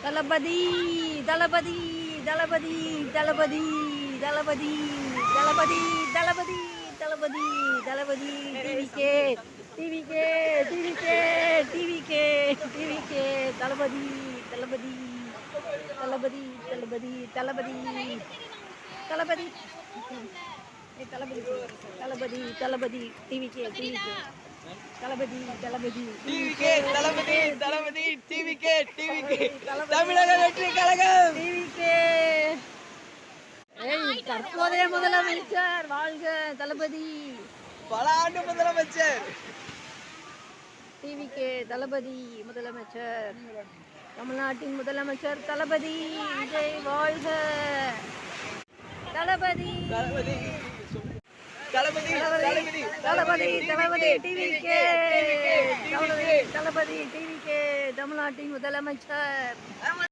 தளபதி Thalapathy Thalapathy Thalapathy Thalapathy Thalapathy Thalapathy Thalapathy Thalapathy TVK TVK TVK TVK TVK Thalapathy Thalapathy Thalapathy Thalapathy Thalapathy Thalapathy Thalapathy Thalapathy Thalapathy TVK TVK Thalapathy Thalapathy TVK Thalapathy Thalapathy TVK TVK Tamilaga Vettri கழகம் TVK. தற்போதைய முதலமைச்சர் வாழ்க தளபதி. பல ஆண்டு முதலமைச்சர் டிவிகே தளபதி முதலமைச்சர். தமிழ்நாட்டின் முதலமைச்சர் தளபதி விஜய் வாழ்க. தளபதி தளபதி தளபதி தளபதி தளபதி தளபதி டிவிகே தளபதி டிவிகே தமிழ்நாட்டின் முதலமைச்சர்.